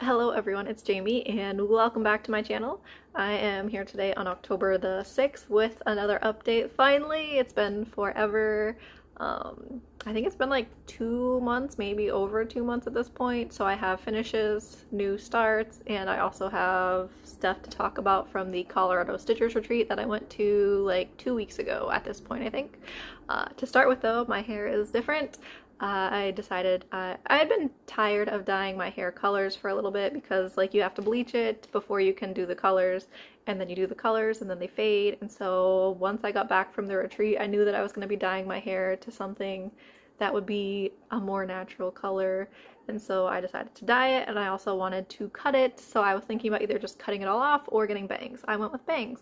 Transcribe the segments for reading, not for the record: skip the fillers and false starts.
Hello everyone, it's Jamie and welcome back to my channel. I am here today on October the 6th with another update. Finally, it's been forever. I think it's been like 2 months, maybe over 2 months at this point. So I have finishes, new starts, and I also have stuff to talk about from the Colorado Stitchers retreat that I went to like 2 weeks ago at this point, I think. To start with though, my hair is different. I decided I had been tired of dyeing my hair colors for a little bit because like you have to bleach it before you can do the colors, and then you do the colors and then they fade. And so once I got back from the retreat, I knew that I was going to be dyeing my hair to something that would be a more natural color. And so I decided to dye it, and I also wanted to cut it. So I was thinking about either just cutting it all off or getting bangs. I went with bangs.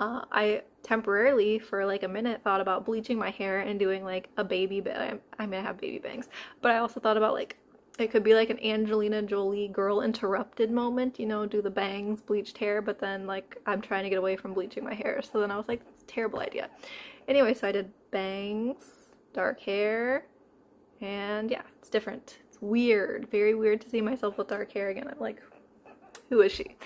I temporarily, for like a minute, thought about bleaching my hair and doing like a baby bang. I mean, I have baby bangs, but I also thought about like, it could be like an Angelina Jolie Girl Interrupted moment, you know, do the bangs, bleached hair, but then like I'm trying to get away from bleaching my hair. So then I was like, it's a terrible idea. Anyway, so I did bangs, dark hair, and yeah, it's different. It's weird, very weird to see myself with dark hair again. I'm like, who is she?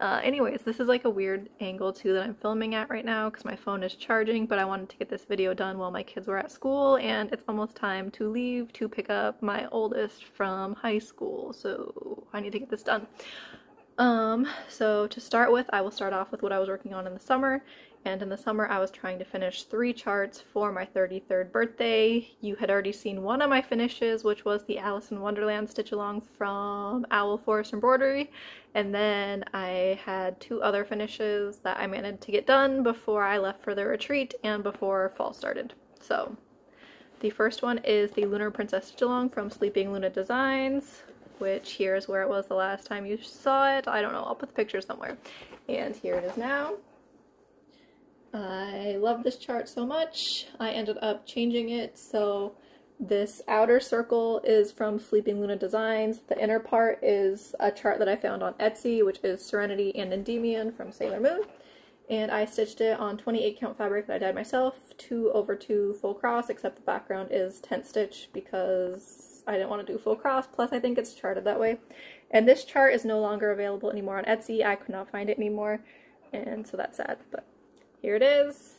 Anyways, this is like a weird angle too that I'm filming at right now because my phone is charging, but I wanted to get this video done while my kids were at school, and it's almost time to leave to pick up my oldest from high school, so I need to get this done. So to start with, I will start off with what I was working on in the summer. And in the summer, I was trying to finish 3 charts for my 33rd birthday. You had already seen one of my finishes, which was the Alice in Wonderland stitch along from Owl Forest Embroidery. And then I had 2 other finishes that I managed to get done before I left for the retreat and before fall started. So the first one is the Lunar Princess stitch along from Sleeping Luna Designs, which here's where it was the last time you saw it. I don't know, I'll put the picture somewhere. And here it is now. I love this chart so much, I ended up changing it. So this outer circle is from Sleeping Luna Designs. The inner part is a chart that I found on Etsy, which is Serenity and Endymion from Sailor Moon. And I stitched it on 28 count fabric that I dyed myself, 2/2 full cross, except the background is tent stitch because I didn't want to do full cross, plus I think it's charted that way. And this chart is no longer available anymore on Etsy. I could not find it anymore, and so that's sad, but here it is,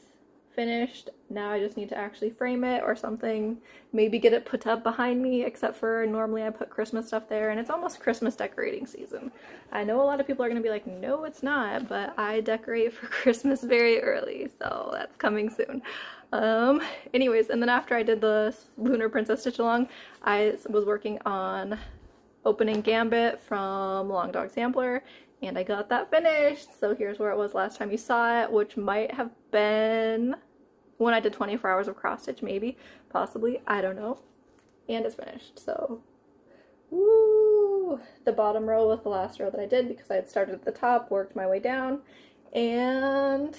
finished. Now I just need to actually frame it or something, maybe get it put up behind me, except for normally I put Christmas stuff there, and it's almost Christmas decorating season. I know a lot of people are going to be like, no it's not, but I decorate for Christmas very early, so that's coming soon. Anyways, and then after I did the Lunar Princess stitch along, I was working on opening Gambit from Long Dog Sampler, and I got that finished. So here's where it was last time you saw it, which might have been when I did 24 hours of cross stitch, maybe, possibly, I don't know. And it's finished, so woo! The bottom row was the last row that I did because I had started at the top, worked my way down, and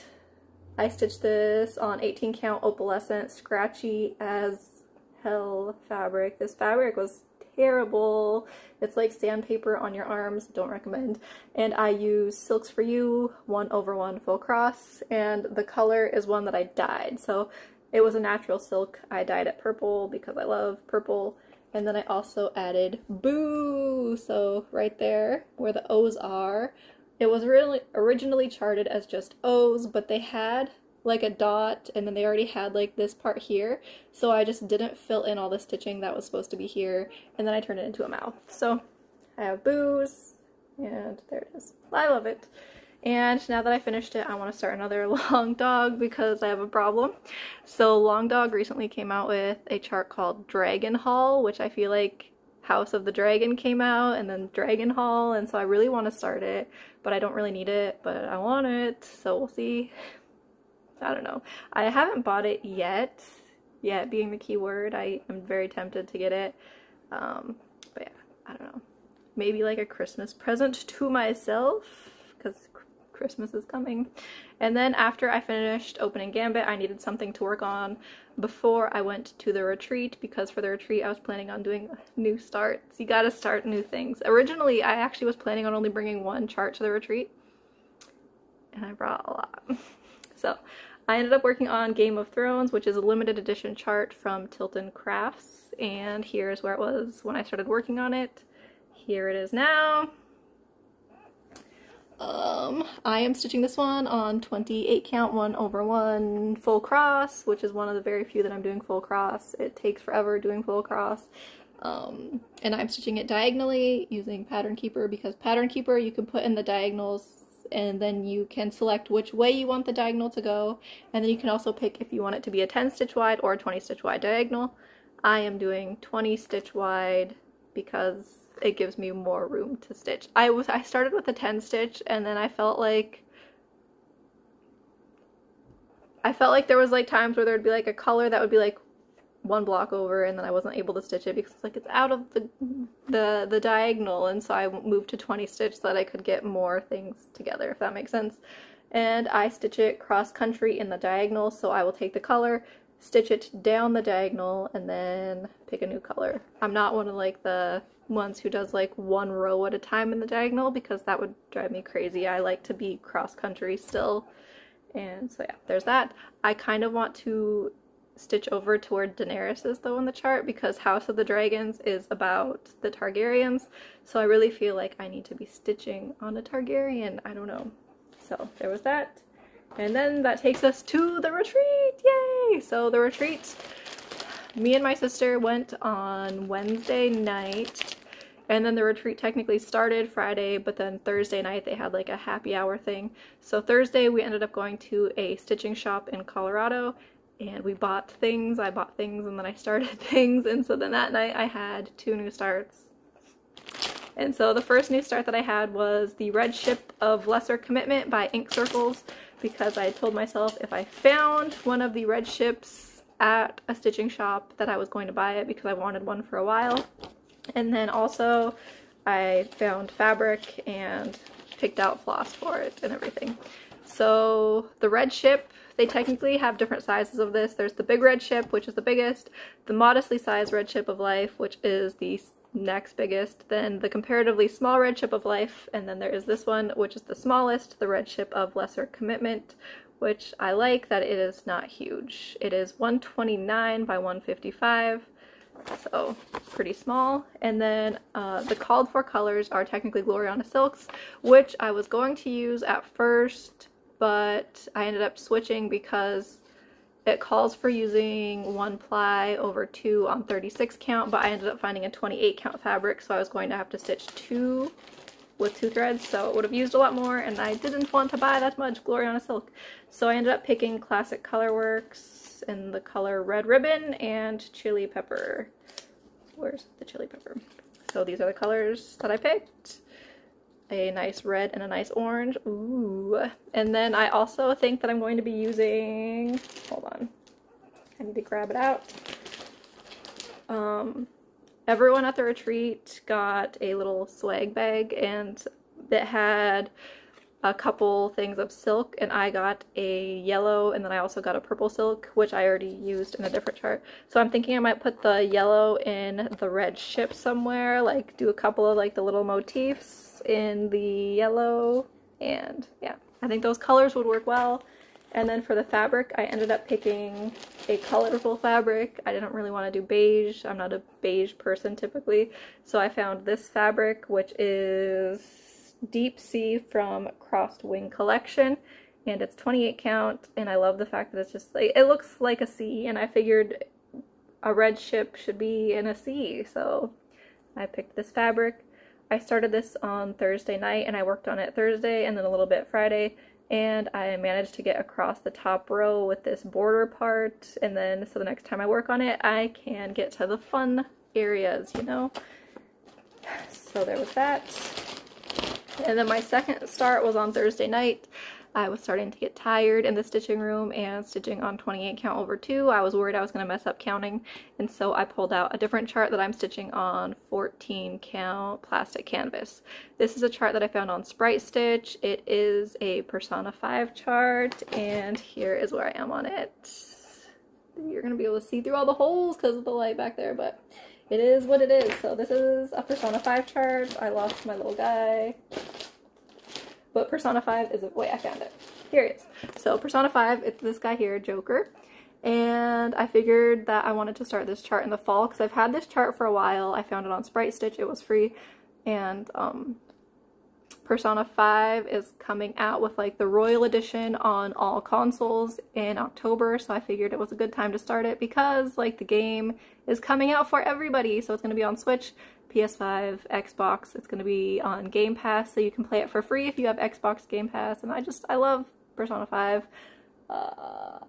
I stitched this on 18 count opalescent scratchy as hell fabric. This fabric was terrible. It's like sandpaper on your arms, don't recommend. And I use Silks For You 1/1 full cross, and the color is one that I dyed. So it was a natural silk. I dyed it purple because I love purple. And then I also added Boo! So right there where the O's are, it was originally charted as just O's, but they had like a dot, and then they already had like this part here, so I just didn't fill in all the stitching that was supposed to be here, and then I turned it into a mouth. So I have Boos, and there it is. I love it. And now that I finished it, I want to start another Long Dog because I have a problem. So Long Dog recently came out with a chart called Dragon Hall, which I feel like House of the Dragon came out and then Dragon Hall, and so I really want to start it, but I don't really need it, but I want it, so we'll see. I don't know. I haven't bought it yet being the key word. I am very tempted to get it, but yeah, I don't know. Maybe like a Christmas present to myself, because Christmas is coming. And then after I finished opening Gambit, I needed something to work on before I went to the retreat, because for the retreat I was planning on doing new starts. You gotta start new things. Originally I actually was planning on only bringing 1 chart to the retreat, and I brought a lot. So I ended up working on Game of Thrones, which is a limited edition chart from Tilton Crafts, and here's where it was when I started working on it. Here it is now. I am stitching this one on 28 count 1/1 full cross, which is one of the very few that I'm doing full cross. It takes forever doing full cross. And I'm stitching it diagonally using Pattern Keeper, because Pattern Keeper you can put in the diagonals and then you can select which way you want the diagonal to go, and then you can also pick if you want it to be a 10 stitch wide or a 20 stitch wide diagonal. I am doing 20 stitch wide because it gives me more room to stitch. I started with a 10 stitch and then I felt like there was like times where there would be like a color that would be like one block over and then I wasn't able to stitch it because it's like it's out of the diagonal, and so I moved to 20 stitch so that I could get more things together, if that makes sense. And I stitch it cross country in the diagonal, so I will take the color, stitch it down the diagonal, and then pick a new color. I'm not one of like the ones who does like one row at a time in the diagonal because that would drive me crazy. I like to be cross country still. And so yeah, there's that. I kind of want to stitch over to where Daenerys is though in the chart, because House of the Dragons is about the Targaryens, so I really feel like I need to be stitching on a Targaryen. I don't know. So there was that. And then that takes us to the retreat! Yay! So the retreat, me and my sister went on Wednesday night, and then the retreat technically started Friday, but then Thursday night they had like a happy hour thing. So Thursday we ended up going to a stitching shop in Colorado, and we bought things. I bought things and then I started things, and so then that night I had 2 new starts. And so the first new start that I had was the Red Ship of Lesser Commitment by Ink Circles, because I told myself if I found one of the red ships at a stitching shop that I was going to buy it because I wanted one for a while. And then also I found fabric and picked out floss for it and everything. So the red ship, they technically have different sizes of this. There's the big red ship, which is the biggest, the modestly sized red ship of life, which is the next biggest, then the comparatively small red ship of life, and then there is this one, which is the smallest, the red ship of lesser commitment, which I like that it is not huge. It is 129 by 155, so pretty small. And then the called for colors are technically Gloriana Silks, which I was going to use at first, but I ended up switching because it calls for using 1 ply over 2 on 36 count, but I ended up finding a 28 count fabric, so I was going to have to stitch 2 with 2 threads, so it would have used a lot more, and I didn't want to buy that much Gloriana Silk. So I ended up picking Classic Colorworks in the color Red Ribbon and Chili Pepper. Where's the Chili Pepper? So these are the colors that I picked. A nice red and a nice orange. Ooh. And then I also think that I'm going to be using, hold on, I need to grab it out. Everyone at the retreat got a little swag bag, and it had a couple things of silk, and I got a yellow, and then I also got a purple silk, which I already used in a different chart. So I'm thinking I might put the yellow in the red ship somewhere, like do a couple of like the little motifs in the yellow, and yeah, I think those colors would work well. And then for the fabric, I ended up picking a colorful fabric. I didn't really want to do beige. I'm not a beige person typically, so I found this fabric, which is Deep Sea from Crossed Wing Collection, and it's 28 count, and I love the fact that it's just like, it looks like a sea, and I figured a red ship should be in a sea, so I picked this fabric. I started this on Thursday night, and I worked on it Thursday and then a little bit Friday, and I managed to get across the top row with this border part, and then so the next time I work on it I can get to the fun areas, you know? So there was that. And then my second start was on Thursday night. I was starting to get tired in the stitching room and stitching on 28 count over 2. I was worried I was going to mess up counting, and so I pulled out a different chart that I'm stitching on 14 count plastic canvas. This is a chart that I found on Sprite Stitch. It is a Persona 5 chart, and here is where I am on it. You're going to be able to see through all the holes because of the light back there, but it is what it is. So this is a Persona 5 chart. I lost my little guy. But Persona 5 is, wait, I found it. Here it is. So Persona 5, it's this guy here, Joker. And I figured that I wanted to start this chart in the fall because I've had this chart for a while. I found it on Sprite Stitch. It was free. And Persona 5 is coming out with like the Royal Edition on all consoles in October, so I figured it was a good time to start it because like the game is coming out for everybody. So it's going to be on Switch, PS5, Xbox. It's going to be on Game Pass, so you can play it for free if you have Xbox Game Pass, and I love Persona 5.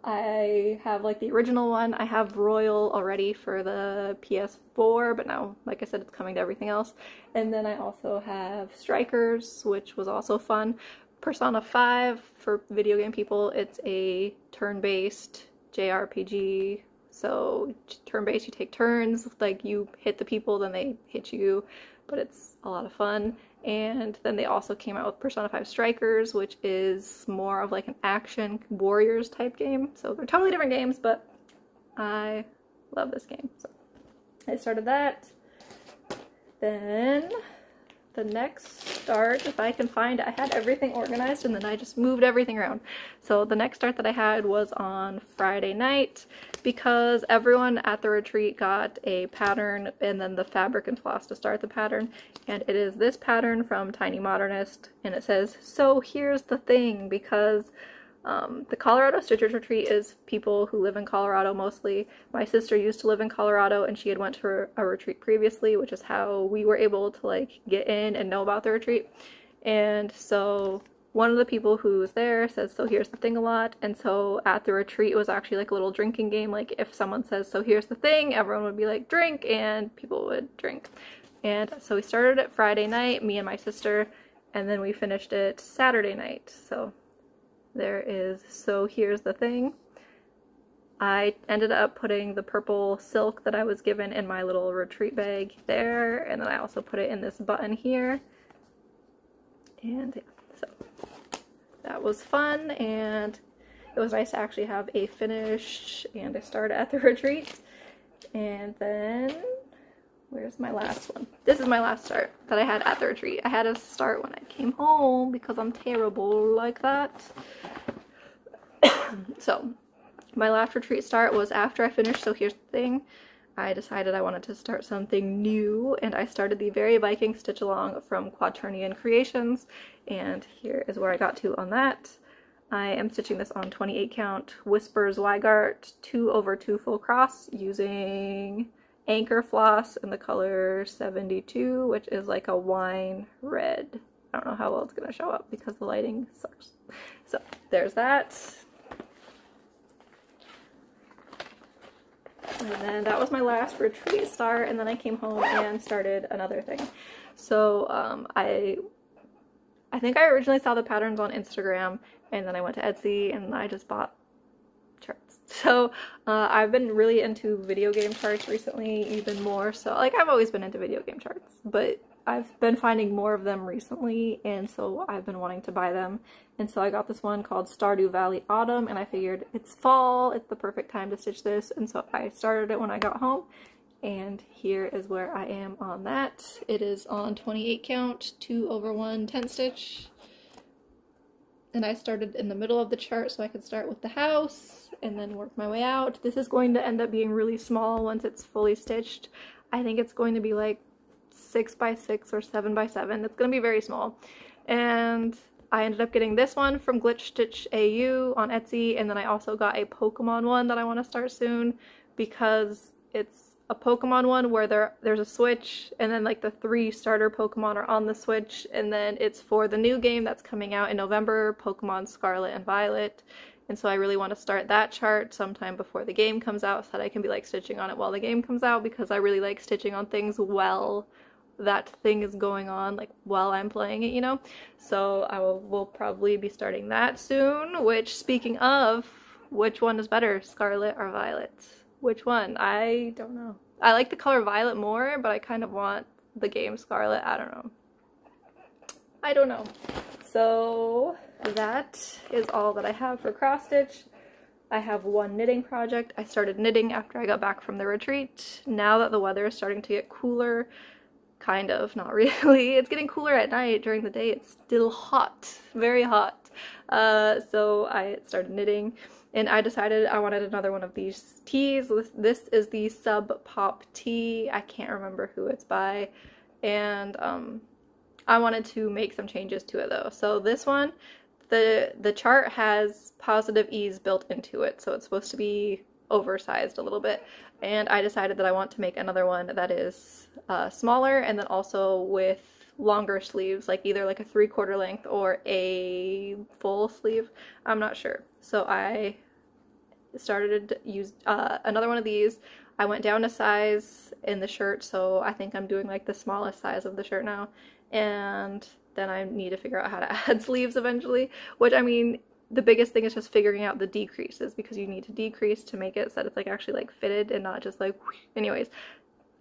I have like the original one. I have Royal already for the PS4, but now, like I said, it's coming to everything else. And then I also have Strikers, which was also fun. Persona 5, for video game people, it's a turn-based JRPG. So turn-based, you take turns, like you hit the people, then they hit you, but it's a lot of fun. And then they also came out with Persona 5 Strikers, which is more of like an action warriors type game. So they're totally different games, but I love this game. So I started that. Then the next start, if I can find it, I had everything organized and then I just moved everything around. So the next start that I had was on Friday night because everyone at the retreat got a pattern and then the fabric and floss to start the pattern. And it is this pattern from Tiny Modernist, and it says, "So here's the thing," because the Colorado Stitchers Retreat is people who live in Colorado mostly. My sister used to live in Colorado and she had went to a retreat previously, which is how we were able to like get in and know about the retreat. And so one of the people who was there says, "So here's the thing" a lot. And so at the retreat it was actually like a little drinking game. Like if someone says, "So here's the thing," everyone would be like, "Drink," and people would drink. And so we started it Friday night, me and my sister, and then we finished it Saturday night. So there is "So here's the thing." I ended up putting the purple silk that I was given in my little retreat bag there, and then I also put it in this button here. And yeah, so that was fun, and it was nice to actually have a finish and a start at the retreat. And then where's my last one? This is my last start that I had at the retreat. I had a start when I came home because I'm terrible like that. So my last retreat start was after I finished "So here's the thing." I decided I wanted to start something new, and I started the Very Viking Stitch Along from Quaternion Creations, and here is where I got to on that. I am stitching this on 28 count Whispers Weigart 2/2 full cross using anchor floss in the color 72, which is like a wine red. I don't know how well it's going to show up because the lighting sucks. So there's that. And then that was my last retreat start, and then I came home and started another thing. So I think I originally saw the patterns on Instagram, and then I went to Etsy and I just bought charts. So I've been really into video game charts recently, even more so. Like, I've always been into video game charts, but I've been finding more of them recently, and so I've been wanting to buy them. And so I got this one called Stardew Valley Autumn, and I figured it's fall, it's the perfect time to stitch this, and so I started it when I got home. And here is where I am on that. It is on 28 count, 2/1 10 stitch. And I started in the middle of the chart so I could start with the house and then work my way out. This is going to end up being really small once it's fully stitched. I think it's going to be like 6x6 or 7x7. It's going to be very small. And I ended up getting this one from Glitch Stitch AU on Etsy, and then I also got a Pokemon one that I want to start soon because it's a Pokemon one where there's a switch, and then like the 3 starter Pokemon are on the switch, and then it's for the new game that's coming out in November, Pokemon Scarlet and Violet. And so I really want to start that chart sometime before the game comes out so that I can be like stitching on it while the game comes out, because I really like stitching on things while that thing is going on, like while I'm playing it, you know? So I will probably be starting that soon, which, speaking of, which one is better, Scarlet or Violet? Which one? I don't know. I like the color Violet more, but I kind of want the game Scarlet. I don't know. So that is all that I have for cross stitch. I have one knitting project. I started knitting after I got back from the retreat. Now that the weather is starting to get cooler, kind of, not really. It's getting cooler at night. During the day it's still hot, very hot. So I started knitting, and I decided I wanted another one of these tees. This is the Sub Pop tee. I can't remember who it's by, and I wanted to make some changes to it though. So this one, the chart has positive ease built into it, so it's supposed to be oversized a little bit. And I decided that I want to make another one that is smaller and then also with longer sleeves, like either like a 3/4 length or a full sleeve. I'm not sure. So I started to use another one of these. I went down a size in the shirt, so I think I'm doing like the smallest size of the shirt now. And then I need to figure out how to add sleeves eventually, which I mean, the biggest thing is just figuring out the decreases, because you need to decrease to make it so that it's like actually like fitted and not just like whoosh. Anyways,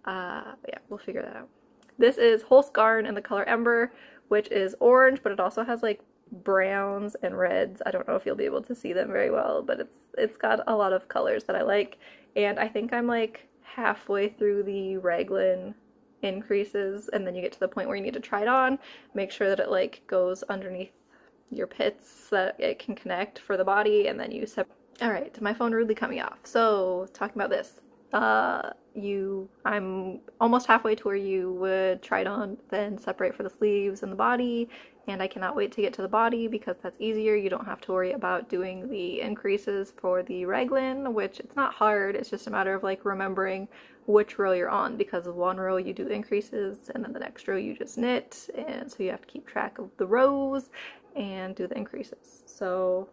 yeah, we'll figure that out. This is Holst Garn in the color Ember, which is orange, but it also has like browns and reds. I don't know if you'll be able to see them very well, but it's got a lot of colors that I like. And I think I'm like halfway through the raglan increases, and then you get to the point where you need to try it on, make sure that it like goes underneath your pits so that it can connect for the body, and then you Alright, my phone rudely cut me off. So talking about this, I'm almost halfway to where you would try it on, then separate for the sleeves and the body, and I cannot wait to get to the body because that's easier. You don't have to worry about doing the increases for the raglan, which it's not hard, it's just a matter of like remembering which row you're on, because of one row you do increases and then the next row you just knit, and so you have to keep track of the rows and do the increases. So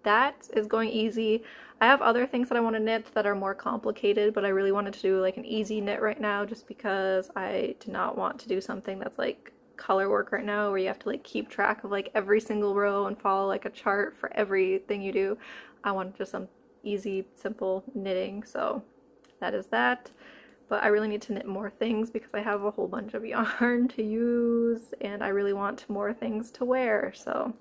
that is going easy. I have other things that I want to knit that are more complicated, but I really wanted to do like an easy knit right now just because I did not want to do something that's like color work right now where you have to like keep track of like every single row and follow like a chart for everything you do. I want just some easy, simple knitting, so that is that. But I really need to knit more things because I have a whole bunch of yarn to use and I really want more things to wear. So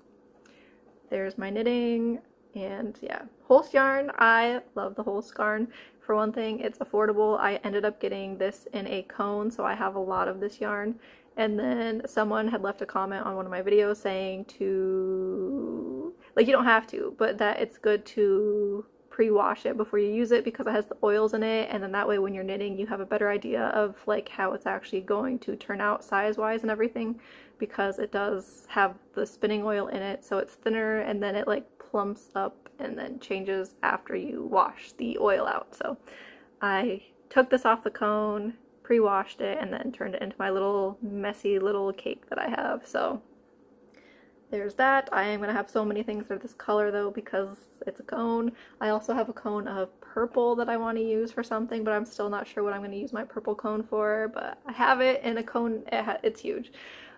there's my knitting. And yeah, Holst yarn, I love the Holst yarn. For one thing, it's affordable. I ended up getting this in a cone, so I have a lot of this yarn. And then someone had left a comment on one of my videos saying to, like, you don't have to, but that it's good to pre-wash it before you use it because it has the oils in it, and then that way when you're knitting you have a better idea of like how it's actually going to turn out size-wise and everything, because it does have the spinning oil in it, so it's thinner and then it like plumps up and then changes after you wash the oil out. So I took this off the cone, pre-washed it, and then turned it into my little messy little cake that I have. So there's that. I am going to have so many things that are this color though because it's a cone. I also have a cone of purple that I want to use for something, but I'm still not sure what I'm going to use my purple cone for, but I have it in a cone. It's huge.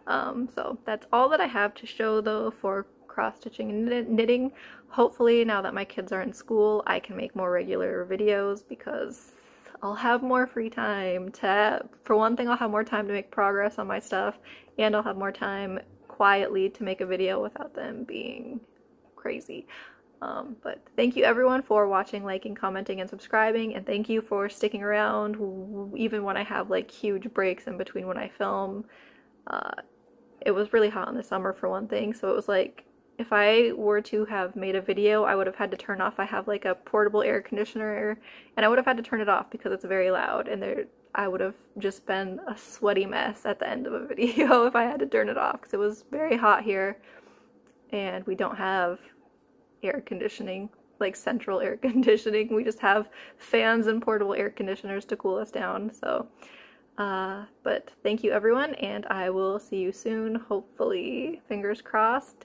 So that's all that I have to show though for cross-stitching and knitting. Hopefully now that my kids are in school I can make more regular videos because I'll have more free time to, for one thing, I'll have more time to make progress on my stuff, and I'll have more time quietly to make a video without them being crazy. But thank you everyone for watching, liking, commenting, and subscribing, and thank you for sticking around even when I have like huge breaks in between when I film. It was really hot in the summer for one thing, so it was like if I were to have made a video I would have had to turn off. I have like a portable air conditioner and I would have had to turn it off because it's very loud, and I would have just been a sweaty mess at the end of a video if I had to turn it off because it was very hot here and we don't have air conditioning, like central air conditioning. We just have fans and portable air conditioners to cool us down. So but thank you everyone, and I will see you soon, hopefully, fingers crossed.